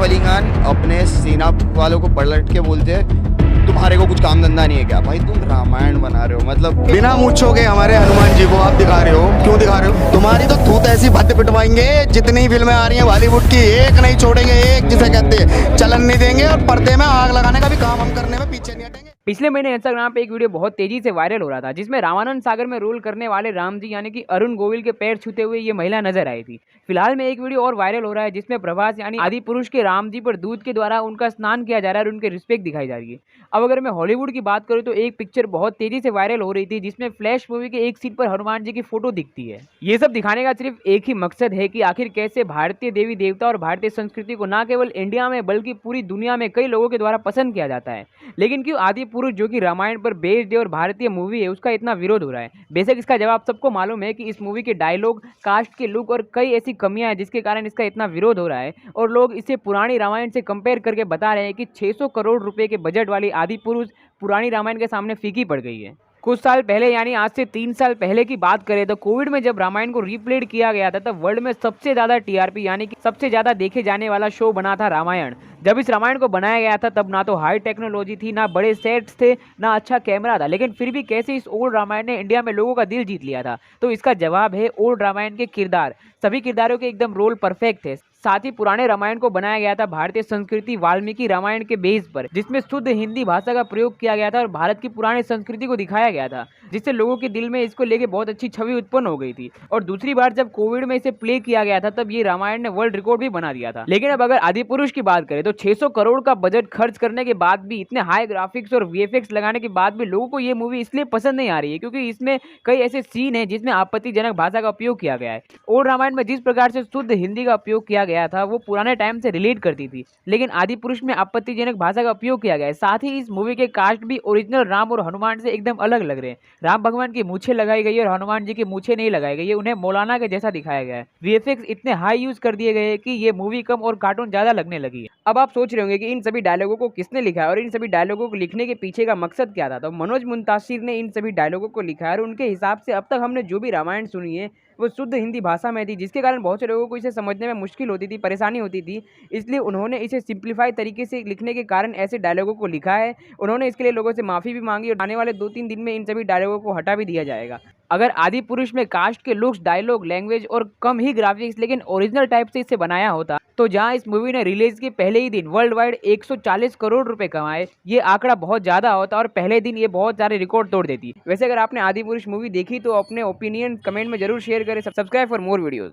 अली खान अपने सेना वालों को पलट के बोलते हैं तुम्हारे को कुछ काम धंधा नहीं है क्या? भाई तुम रामायण बना रहे हो, मतलब बिना मूछों के हमारे हनुमान जी को आप दिखा रहे हो, क्यों दिखा रहे हो? तुम्हारी तो थूत ऐसी भद्द पिटवाएंगे, जितनी फिल्में आ रही हैं बॉलीवुड की एक नहीं छोड़ेंगे, एक जिसे कहते हैं चलन नहीं देंगे, और पर्दे में आग लगाने का भी काम हम करने में पीछे नहीं हटेंगे। पिछले महीने इंस्टाग्राम पे एक वीडियो बहुत तेजी से वायरल हो रहा था, जिसमें रामानंद सागर में रोल करने वाले राम जी यानी कि अरुण गोविल के पैर छूते हुए ये महिला नजर आई थी। फिलहाल में एक वीडियो और वायरल हो रहा है, जिसमें प्रभास यानी आदि पुरुष के राम जी पर दूध के द्वारा उनका स्नान किया जा रहा है और उनके रिस्पेक्ट दिखाई जा रही है। अब अगर मैं हॉलीवुड की बात करूँ तो एक पिक्चर बहुत तेजी से वायरल हो रही थी, जिसमें फ्लैश मूवी के एक सीन पर हनुमान जी की फोटो दिखती है। ये सब दिखाने का सिर्फ एक ही मकसद है कि आखिर कैसे भारतीय देवी देवता और भारतीय संस्कृति को न केवल इंडिया में बल्कि पूरी दुनिया में कई लोगों के द्वारा पसंद किया जाता है, लेकिन क्यों आदि पुरुष जो कि रामायण पर बेस्ड है और भारतीय मूवी है उसका इतना विरोध हो रहा है। बेशक इसका जवाब सबको मालूम है कि इस मूवी के डायलॉग, कास्ट के लुक और कई ऐसी कमियां हैं जिसके कारण इसका इतना विरोध हो रहा है, और लोग इसे पुरानी रामायण से कंपेयर करके बता रहे हैं कि 600 करोड़ रुपए के बजट वाली आदि पुरुष पुरानी रामायण के सामने फीकी पड़ गई है। कुछ साल पहले यानी आज से 3 साल पहले की बात करें तो कोविड में जब रामायण को रीप्लेड किया गया था, तब वर्ल्ड में सबसे ज्यादा टीआरपी यानी कि सबसे ज्यादा देखे जाने वाला शो बना था रामायण। जब इस रामायण को बनाया गया था तब ना तो हाई टेक्नोलॉजी थी, ना बड़े सेट्स थे, ना अच्छा कैमरा था, लेकिन फिर भी कैसे इस ओल्ड रामायण ने इंडिया में लोगों का दिल जीत लिया था? तो इसका जवाब है ओल्ड रामायण के किरदार। सभी किरदारों के एकदम रोल परफेक्ट थे। साथ ही पुराने रामायण को बनाया गया था भारतीय संस्कृति वाल्मीकि रामायण के बेस पर, जिसमें शुद्ध हिंदी भाषा का प्रयोग किया गया था और भारत की पुरानी संस्कृति को दिखाया गया था, जिससे लोगों के दिल में इसको लेके बहुत अच्छी छवि उत्पन्न हो गई थी। और दूसरी बार जब कोविड में इसे प्ले किया गया था तब ये रामायण ने वर्ल्ड रिकॉर्ड भी बना दिया था। लेकिन अब अगर आदि पुरुष की बात करें तो 600 करोड़ का बजट खर्च करने के बाद भी, इतने हाई ग्राफिक्स और वीएफएक्स लगाने के बाद भी लोगों को ये मूवी इसलिए पसंद नहीं आ रही है क्योंकि इसमें कई ऐसे सीन है जिसमें आपत्तिजनक भाषा का उपयोग किया गया है। ओल्ड रामायण में जिस प्रकार से शुद्ध हिंदी का उपयोग किया गया था वो पुराने टाइम से रिलेट करती थी, लेकिन आदि पुरुष में आपत्तिजनक भाषा का उपयोग किया गया है। साथ ही इस मूवी के कास्ट भी ओरिजिनल राम और हनुमान से एकदम अलग लग रहे हैं। राम भगवान की मूछें लगाई गई है और हनुमान जी की मूछें नहीं लगाई गई है, उन्हें मौलाना के जैसा दिखाया गया है। वीएफएक्स इतने हाई यूज कर दिए गए हैं कि ये मूवी कम और कार्टून ज्यादा लगने लगी है। अब आप सोच रहे होंगे कि इन सभी डायलॉगों को किसने लिखा है और इन सभी डायलॉगों को लिखने के पीछे का मकसद क्या था? तो मनोज मुंताशिर ने इन सभी डायलॉगों को लिखा है और उनके हिसाब से अब तक हमने जो भी रामायण सुनी है वो शुद्ध हिंदी भाषा में थी, जिसके कारण बहुत से लोगों को इसे समझने में मुश्किल होती थी, परेशानी होती थी। इसलिए उन्होंने इसे सिंप्लीफाई तरीके से लिखने के कारण ऐसे डायलॉगों को लिखा है। उन्होंने इसके लिए लोगों से माफ़ी भी मांगी और आने वाले 2-3 दिन में इन सभी डायलॉगों को हटा भी दिया जाएगा। अगर आदि पुरुष में कास्ट के लुक्स, डायलॉग, लैंग्वेज और कम ही ग्राफिक्स लेकिन ओरिजिनल टाइप से इसे बनाया होता, तो जहां इस मूवी ने रिलीज के पहले ही दिन वर्ल्ड वाइड 140 करोड़ रुपए कमाए, ये आंकड़ा बहुत ज्यादा होता और पहले दिन ये बहुत सारे रिकॉर्ड तोड़ देती। वैसे अगर आपने आदि पुरुष मूवी देखी तो अपने ओपिनियन कमेंट में जरूर शेयर करें। Subscribe for more videos.